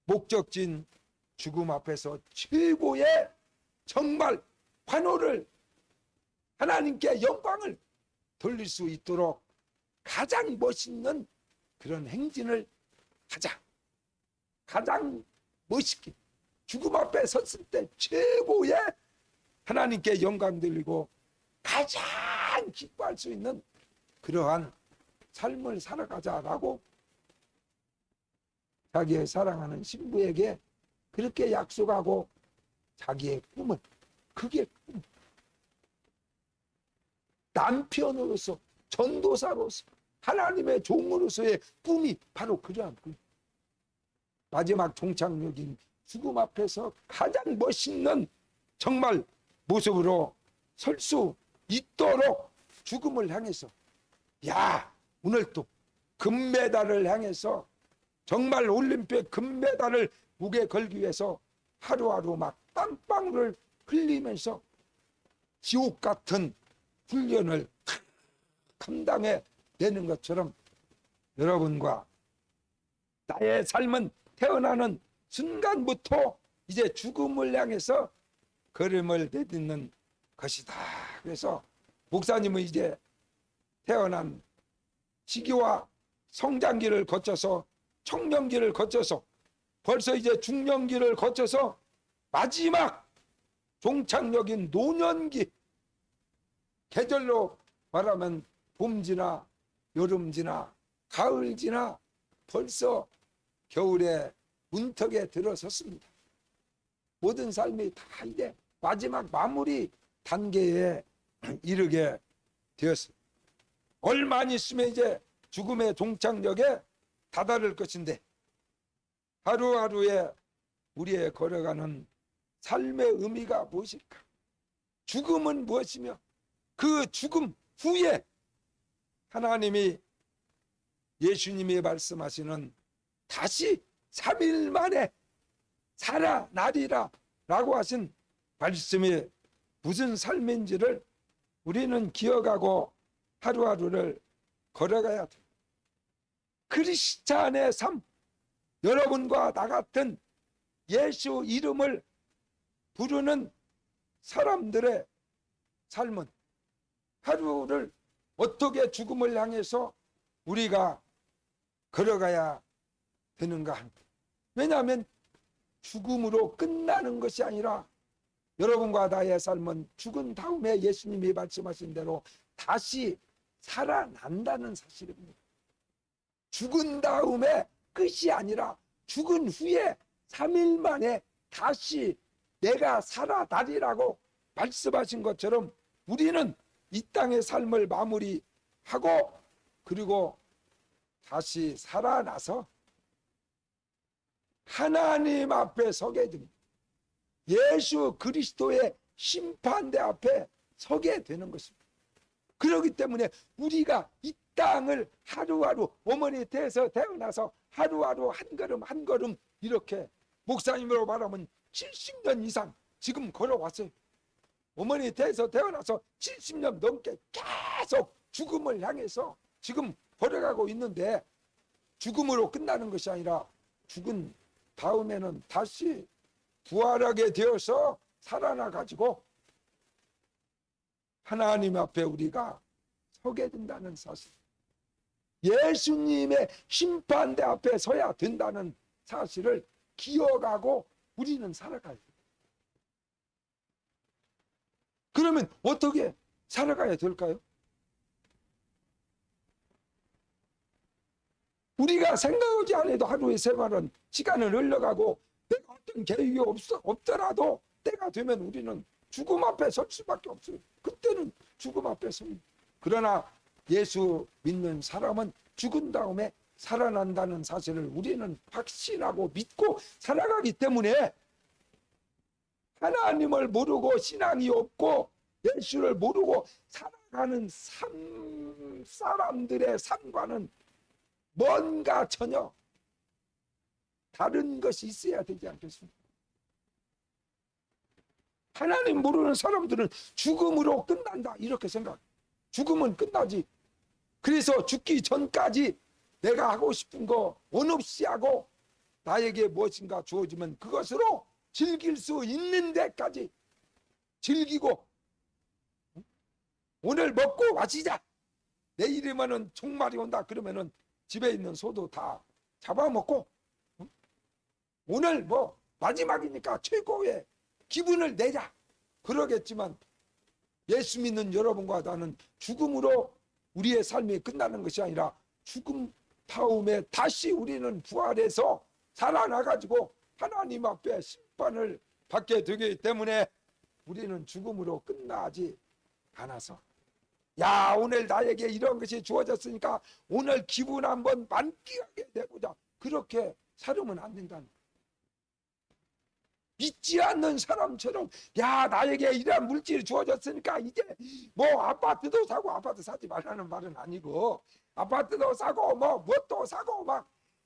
목적지인 죽음 앞에서 최고의 정말 환호를 하나님께 영광을 돌릴 수 있도록 가장 멋있는 그런 행진을 하자. 가장 멋있게 죽음 앞에 섰을 때 최고의 하나님께 영광 돌리고 가장 기뻐할 수 있는 그러한 삶을 살아가자라고 자기의 사랑하는 신부에게 그렇게 약속하고 자기의 꿈은 그게 꿈. 남편으로서 전도사로서 하나님의 종으로서의 꿈이 바로 그러한 꿈. 마지막 종착역인 죽음 앞에서 가장 멋있는 정말 모습으로 설 수 있도록 죽음을 향해서 야 오늘 또 금메달을 향해서 정말 올림픽 금메달을 목에 걸기 위해서 하루하루 막 땀방울을 흘리면서 지옥 같은 훈련을 감당해 내는 것처럼 여러분과 나의 삶은 태어나는 순간부터 이제 죽음을 향해서 걸음을 내딛는 것이다. 그래서 목사님은 이제 태어난 시기와 성장기를 거쳐서 청년기를 거쳐서 벌써 이제 중년기를 거쳐서 마지막 종착역인 노년기, 계절로 말하면 봄 지나 여름 지나 가을 지나 벌써 겨울에 문턱에 들어섰습니다. 모든 삶이 다 이제 마지막 마무리 단계에 이르게 되었습니다. 얼마 안 있으면 이제 죽음의 종착역에 다다를 것인데 하루하루에 우리의 걸어가는 삶의 의미가 무엇일까? 죽음은 무엇이며 그 죽음 후에 하나님이 예수님이 말씀하시는 다시 3일 만에 살아나리라 라고 하신 말씀이 무슨 삶인지를 우리는 기억하고 하루하루를 걸어가야 돼. 크리스찬의 삶, 여러분과 나 같은 예수 이름을 부르는 사람들의 삶은 하루를 어떻게 죽음을 향해서 우리가 걸어가야 되는가? 왜냐하면 죽음으로 끝나는 것이 아니라 여러분과 나의 삶은 죽은 다음에 예수님이 말씀하신 대로 다시 살아난다는 사실입니다. 죽은 다음에 끝이 아니라 죽은 후에 3일 만에 다시 내가 살아나리라고 말씀하신 것처럼 우리는 이 땅의 삶을 마무리하고 그리고 다시 살아나서 하나님 앞에 서게 됩니다. 예수 그리스도의 심판대 앞에 서게 되는 것입니다. 그렇기 때문에 우리가 이 땅을 하루하루 어머니 태에서 태어나서 하루하루 한 걸음 한 걸음 이렇게 목사님으로 말하면 70년 이상 지금 걸어왔어요. 어머니 태에서 태어나서 70년 넘게 계속 죽음을 향해서 지금 걸어가고 있는데 죽음으로 끝나는 것이 아니라 죽은 다음에는 다시 부활하게 되어서 살아나 가지고 하나님 앞에 우리가 서게 된다는 사실, 예수님의 심판대 앞에 서야 된다는 사실을 기억하고 우리는 살아가야 돼요. 그러면 어떻게 살아가야 될까요? 우리가 생각하지 않아도 하루의 생활은 시간을 흘러가고 내가 어떤 계획이 없더라도 때가 되면 우리는 죽음 앞에 설 수밖에 없어요. 그때는 죽음 앞에 섭니다. 그러나 예수 믿는 사람은 죽은 다음에 살아난다는 사실을 우리는 확신하고 믿고 살아가기 때문에 하나님을 모르고 신앙이 없고 예수를 모르고 살아가는 사람들의 삶과는 뭔가 전혀 다른 것이 있어야 되지 않겠습니까? 하나님 모르는 사람들은 죽음으로 끝난다 이렇게 생각해요. 죽음은 끝나지. 그래서 죽기 전까지 내가 하고 싶은 거 원 없이 하고 나에게 무엇인가 주어지면 그것으로 즐길 수 있는 데까지 즐기고, 오늘 먹고 마시자, 내일이면은 종말이 온다 그러면은 집에 있는 소도 다 잡아먹고, 오늘 뭐 마지막이니까 최고의 기분을 내자 그러겠지만, 예수 믿는 여러분과 나는 죽음으로 우리의 삶이 끝나는 것이 아니라 죽음 다음에 다시 우리는 부활해서 살아나가지고 하나님 앞에 심판을 받게 되기 때문에 우리는 죽음으로 끝나지 않아서, 야 오늘 나에게 이런 것이 주어졌으니까 오늘 기분 한번 만끽하게 되고자 그렇게 살으면 안 된다는 거예요. 믿지 않는 사람처럼 야 나에게 이런 물질이 주어졌으니까 이제 뭐 아파트도 사고, 아파트 사지 말라는 말은 아니고 아파트도 사고 뭐 뭣도 사고 막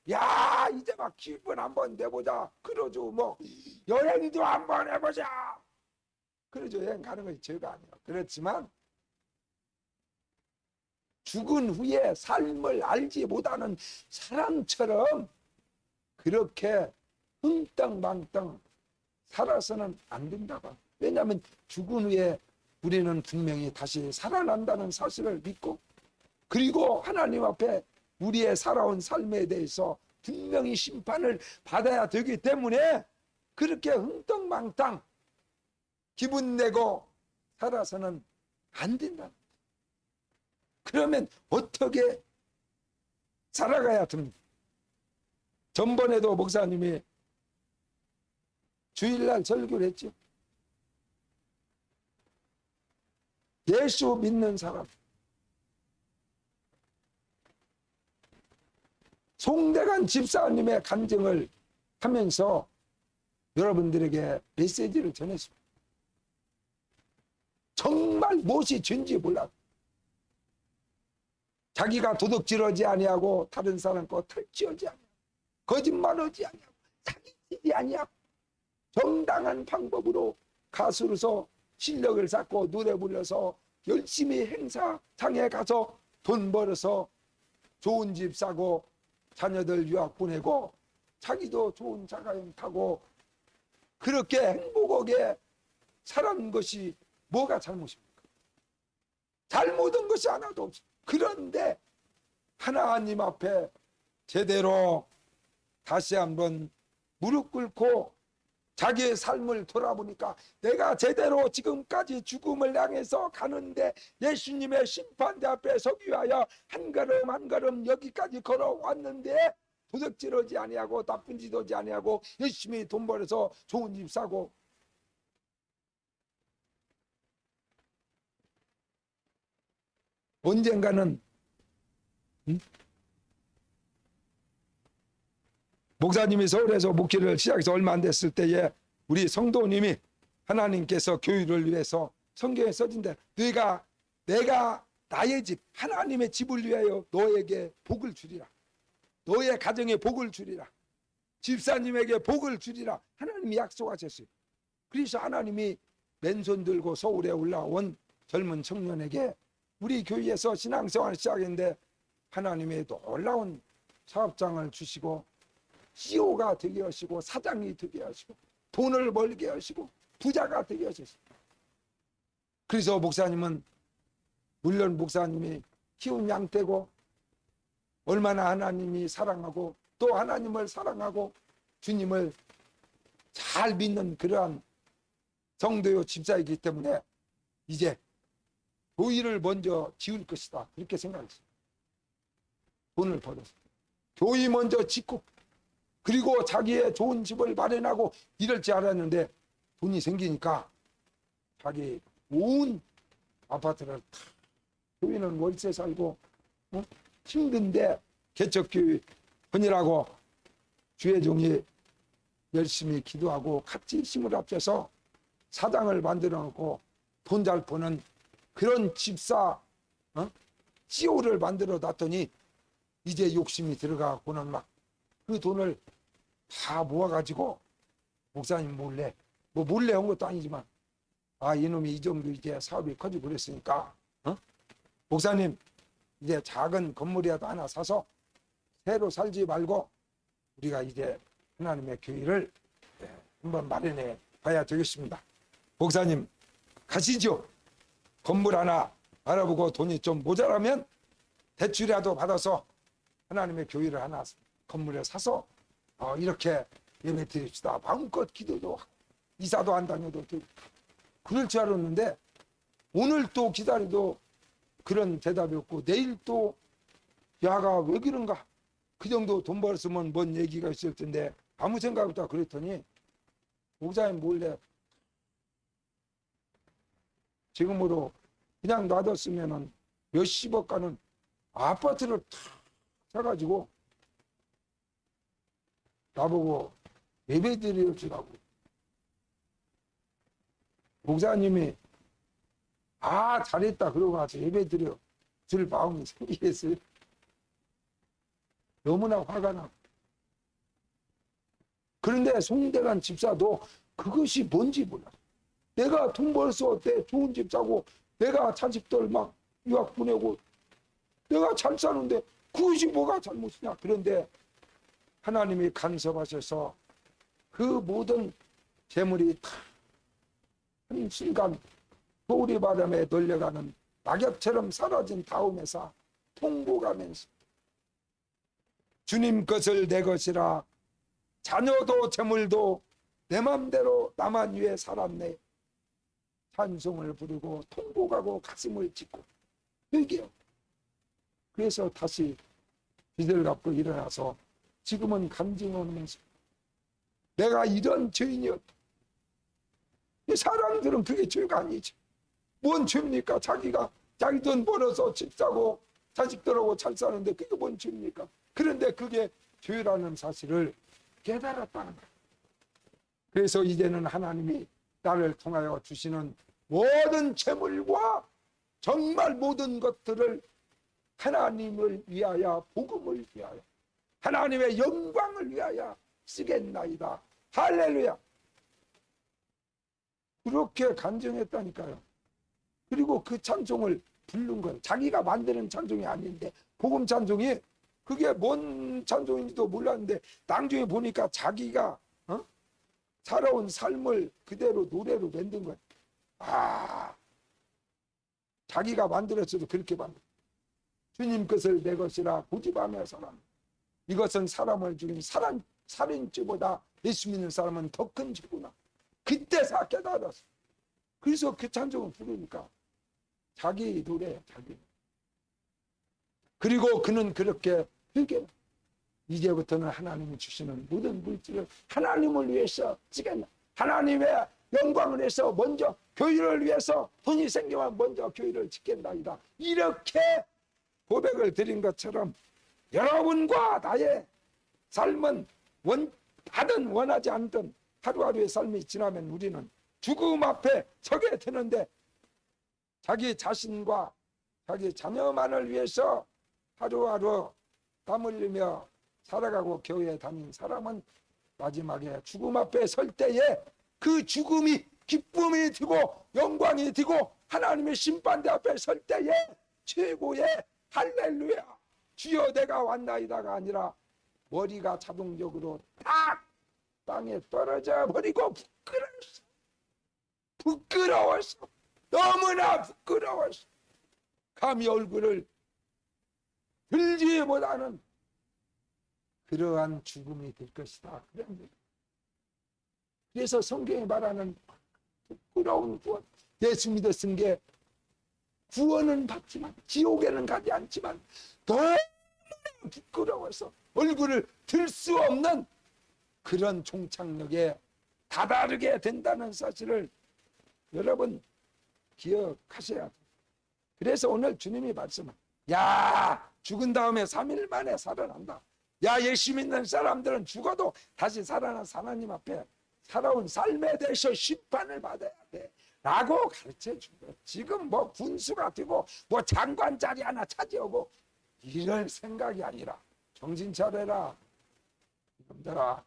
야 이제 막 기분 한번 내보자 그러죠. 뭐 여행도 한번 해보자 그러죠. 여행 가는 것이 죄가 아니에요. 그렇지만 죽은 후에 삶을 알지 못하는 사람처럼 그렇게 흥땅망땅 살아서는 안 된다고. 왜냐하면 죽은 후에 우리는 분명히 다시 살아난다는 사실을 믿고, 그리고 하나님 앞에 우리의 살아온 삶에 대해서 분명히 심판을 받아야 되기 때문에 그렇게 흥떡망땅 기분 내고 살아서는 안 된다. 그러면 어떻게 살아가야 됩니까? 전번에도 목사님이 주일날 설교를 했죠. 예수 믿는 사람, 송대관 집사님의 간증을 하면서 여러분들에게 메시지를 전했습니다. 정말 무엇이 죄인지 몰라. 자기가 도둑질하지 아니하고 다른 사람 거 탈취하지 아니하고 거짓말하지 아니하고 사기치지 아니하고 정당한 방법으로 가수로서 실력을 쌓고 노래 불러서 열심히 행사장에 가서 돈 벌어서 좋은 집 사고 자녀들 유학 보내고 자기도 좋은 자가용 타고 그렇게 행복하게 살아온 것이 뭐가 잘못입니까? 잘못한 것이 하나도 없어. 그런데 하나님 앞에 제대로 다시 한번 무릎 꿇고 자기의 삶을 돌아보니까 내가 제대로 지금까지 죽음을 향해서 가는데 예수님의 심판대 앞에 서기 위하여 한 걸음 한 걸음 여기까지 걸어왔는데 도둑질하지 아니하고 나쁜 짓 하지 아니하고 열심히 돈 벌어서 좋은 집 사고 언젠가는 목사님이 서울에서 목회를 시작해서 얼마 안 됐을 때에 우리 성도님이 하나님께서 교회를 위해서 성경에 써진대 내가 나의 집 하나님의 집을 위하여 너에게 복을 주리라. 너의 가정에 복을 주리라. 집사님에게 복을 주리라. 하나님이 약속하셨어요. 그래서 하나님이 맨손 들고 서울에 올라온 젊은 청년에게 우리 교회에서 신앙생활을 시작했는데 하나님의 놀라운 사업장을 주시고 CEO가 되게 하시고 사장이 되게 하시고 돈을 벌게 하시고 부자가 되게 하셨어요. 그래서 목사님은 물론 목사님이 키운 양떼고 얼마나 하나님이 사랑하고 또 하나님을 사랑하고 주님을 잘 믿는 그러한 성도요 집사이기 때문에 이제 교회를 먼저 지을 것이다 그렇게 생각했어요. 돈을 벌어서 교회 먼저 짓고 그리고 자기의 좋은 집을 마련하고 이럴 줄 알았는데 돈이 생기니까 자기 온 아파트를 다 교회는 월세 살고 힘든데 개척교회 헌이라고 주의 종이 열심히 기도하고 같이 힘을 합쳐서 사장을 만들어 놓고 돈 잘 버는 그런 집사 CEO를 만들어 놨더니 이제 욕심이 들어가고는 막 그 돈을 다 모아가지고 목사님 몰래 뭐 몰래 한 것도 아니지만 이놈이 이 정도 이제 사업이 커지고 그랬으니까 목사님 이제 작은 건물이라도 하나 사서 새로 살지 말고 우리가 이제 하나님의 교회를 한번 마련해 봐야 되겠습니다. 목사님 가시죠. 건물 하나 알아보고 돈이 좀 모자라면 대출이라도 받아서 하나님의 교회를 하나 건물에 사서 이렇게 예배 드립시다. 마음껏 기도도 하고 이사도 안 다녀도 되고 그럴 줄 알았는데 오늘 또 기다려도 그런 대답이 없고 내일 또 야가 왜 그런가 그 정도 돈 벌었으면 뭔 얘기가 있을 텐데 아무 생각 없다 그랬더니 목사님 몰래 지금으로 그냥 놔뒀으면은 몇십억 가는 아파트를 탁 사가지고 나보고 예배 드리시라고 목사님이 잘했다 그러고 와서 예배 드려 줄 마음이 생기겠어요? 너무나 화가 나. 그런데 송대관 집사도 그것이 뭔지 몰라. 내가 돈 벌어서 내 좋은 집 사고 내가 자식들 막 유학 보내고 내가 잘 사는데 그것이 뭐가 잘못이냐. 그런데 하나님이 간섭하셔서 그 모든 재물이 다 한순간 보리바람에 돌려가는 낙엽처럼 사라진 다음에서 통곡하면서 주님 것을 내 것이라 자녀도 재물도 내 맘대로 나만 위해 살았네. 찬송을 부르고 통곡하고 가슴을 찢고 회개요. 그래서 다시 빚을 갚고 일어나서 지금은 간증하면서 내가 이런 죄인이었다. 사람들은 그게 죄가 아니지. 뭔 죄입니까? 자기가 자기 돈 벌어서 집 사고 자식들하고 잘 사는데 그게 뭔 죄입니까? 그런데 그게 죄라는 사실을 깨달았다는 거예요. 그래서 이제는 하나님이 나를 통하여 주시는 모든 재물과 정말 모든 것들을 하나님을 위하여 복음을 위하여 하나님의 영광을 위하여 쓰겠나이다. 할렐루야. 그렇게 간증했다니까요. 그리고 그 찬송을 부른 건 자기가 만드는 찬송이 아닌데 복음 찬송이 그게 뭔 찬송인지도 몰랐는데 나중에 보니까 자기가 살아온 삶을 그대로 노래로 만든 거예요. 자기가 만들었어도 그렇게 만든 주님 것을 내 것이라 고집하며 사람. 이것은 사람을 죽인 살인죄보다 예수 믿는 사람은 더 큰 죄구나. 그때서 깨달았어. 그래서 그 찬송을 부르니까 자기 노래 자기. 그리고 그는 그렇게 회개. 이제부터는 하나님이 주시는 모든 물질을 하나님을 위해서 쓰겠나. 하나님의 영광을 위해서 먼저 교회를 위해서 돈이 생기면 먼저 교회를 짓겠나이다. 이렇게 고백을 드린 것처럼 여러분과 나의 삶은 하든 원하지 않든 하루하루의 삶이 지나면 우리는 죽음 앞에 서게 되는데 자기 자신과 자기 자녀만을 위해서 하루하루 땀 흘리며 살아가고 교회에 다닌 사람은 마지막에 죽음 앞에 설 때에 그 죽음이 기쁨이 되고 영광이 되고 하나님의 심판대 앞에 설 때에 최고의 할렐루야 주여 내가 왔나이다가 아니라 머리가 자동적으로 딱 땅에 떨어져 버리고 부끄러워서 너무나 부끄러워서 감히 얼굴을 들지 못하는 그러한 죽음이 될 것이다. 그래서 성경이 말하는 부끄러운 구원, 예수 믿어 쓴 게 구원은 받지만 지옥에는 가지 않지만 너무 부끄러워서 얼굴을 들 수 없는 그런 종착역에 다다르게 된다는 사실을 여러분 기억하셔야 돼요. 그래서 오늘 주님이 말씀을, 야, 죽은 다음에 3일 만에 살아난다. 야, 예수 믿는 사람들은 죽어도 다시 살아난 하나님 앞에 살아온 삶에 대해서 심판을 받아야 돼 라고 가르쳐 주고, 지금 뭐 군수가 되고 뭐 장관 자리 하나 차지하고 이럴 생각이 아니라 정신 차려라 이놈들아.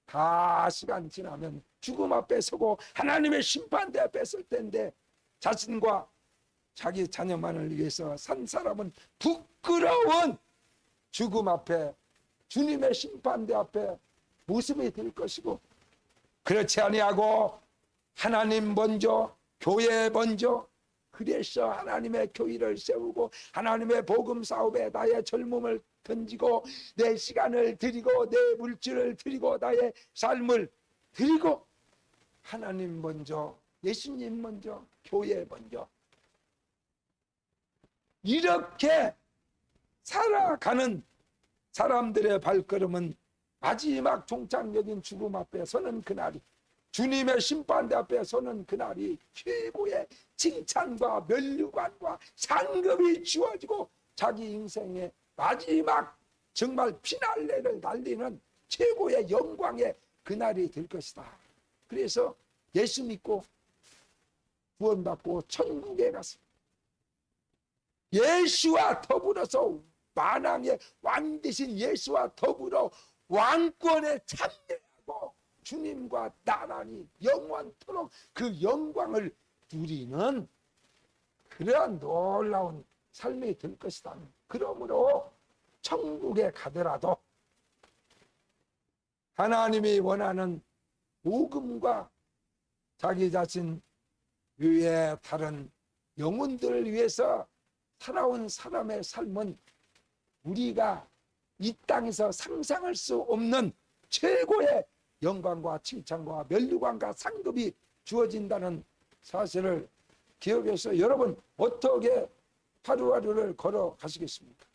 다 시간 지나면 죽음 앞에 서고 하나님의 심판대 앞에 설 텐데, 자신과 자기 자녀만을 위해서 산 사람은 부끄러운 죽음 앞에, 주님의 심판대 앞에 모습이 될 것이고, 그렇지 아니하고 하나님 먼저, 교회 먼저, 그래서 하나님의 교회를 세우고 하나님의 복음 사업에 나의 젊음을 던지고 내 시간을 드리고 내 물질을 드리고 나의 삶을 드리고, 하나님 먼저, 예수님 먼저, 교회 먼저, 이렇게 살아가는 사람들의 발걸음은 마지막 종착역인 죽음 앞에 서는 그날이, 주님의 심판대 앞에 서는 그날이 최고의 칭찬과 면류관과 상급이 주어지고 자기 인생의 마지막 정말 피날레를 달리는 최고의 영광의 그날이 될 것이다. 그래서 예수 믿고 구원받고 천국에 가서 예수와 더불어서, 만왕의 왕 되신 예수와 더불어 왕권에 참여하고 주님과 나란히 영원토록 그 영광을 누리는 그러한 놀라운 삶이 될 것이다. 그러므로 천국에 가더라도 하나님이 원하는 복음과 자기 자신 외에 다른 영혼들을 위해서 살아온 사람의 삶은 우리가 이 땅에서 상상할 수 없는 최고의 영광과 칭찬과 면류관과 상급이 주어진다는 사실을 기억해서 여러분 어떻게 하루하루를 걸어가시겠습니까?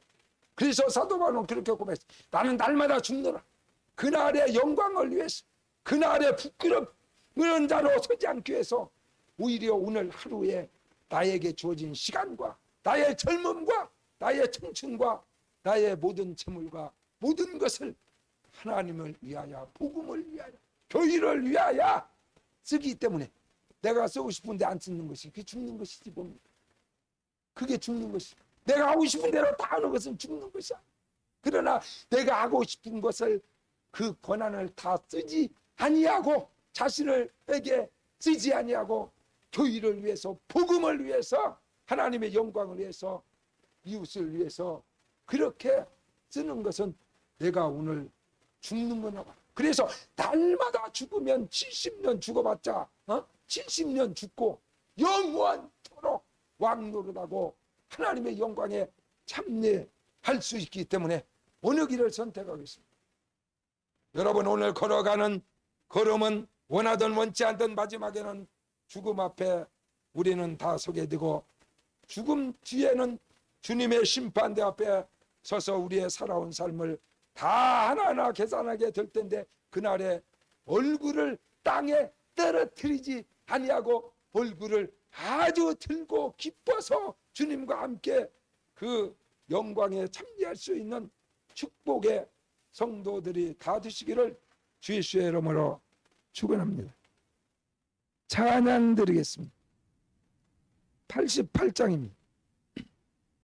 그래서 사도 바울은 그렇게 고백했어요. 나는 날마다 죽노라. 그날의 영광을 위해서, 그날의 부끄러운 자로 서지 않기 위해서 오히려 오늘 하루에 나에게 주어진 시간과 나의 젊음과 나의 청춘과 나의 모든 재물과 모든 것을 하나님을 위하여, 복음을 위하여, 교회를 위하여 쓰기 때문에 내가 쓰고 싶은데 안 쓰는 것이 그게 죽는 것이지 뭡니까? 그게 죽는 것이. 내가 하고 싶은 대로 다 하는 것은 죽는 것이야. 그러나 내가 하고 싶은 것을, 그 권한을 다 쓰지 아니하고, 자신에게 쓰지 아니하고 교회를 위해서, 복음을 위해서, 하나님의 영광을 위해서, 이웃을 위해서 그렇게 쓰는 것은 내가 오늘 죽는 거나 봐. 그래서 날마다 죽으면 70년 죽어봤자 70년 죽고 영원토록 왕노릇하고 하나님의 영광에 참여할 수 있기 때문에 어느 길을 선택하겠습니까? 여러분 오늘 걸어가는 걸음은 원하든 원치 않든 마지막에는 죽음 앞에 우리는 다 서게 되고, 죽음 뒤에는 주님의 심판대 앞에 서서 우리의 살아온 삶을 다 하나하나 계산하게 될 텐데, 그날에 얼굴을 땅에 떨어뜨리지 아니하고 얼굴을 아주 들고 기뻐서 주님과 함께 그 영광에 참여할 수 있는 축복의 성도들이 다 되시기를 주 예수의 이름으로 축원합니다. 찬양 드리겠습니다. 88장입니다.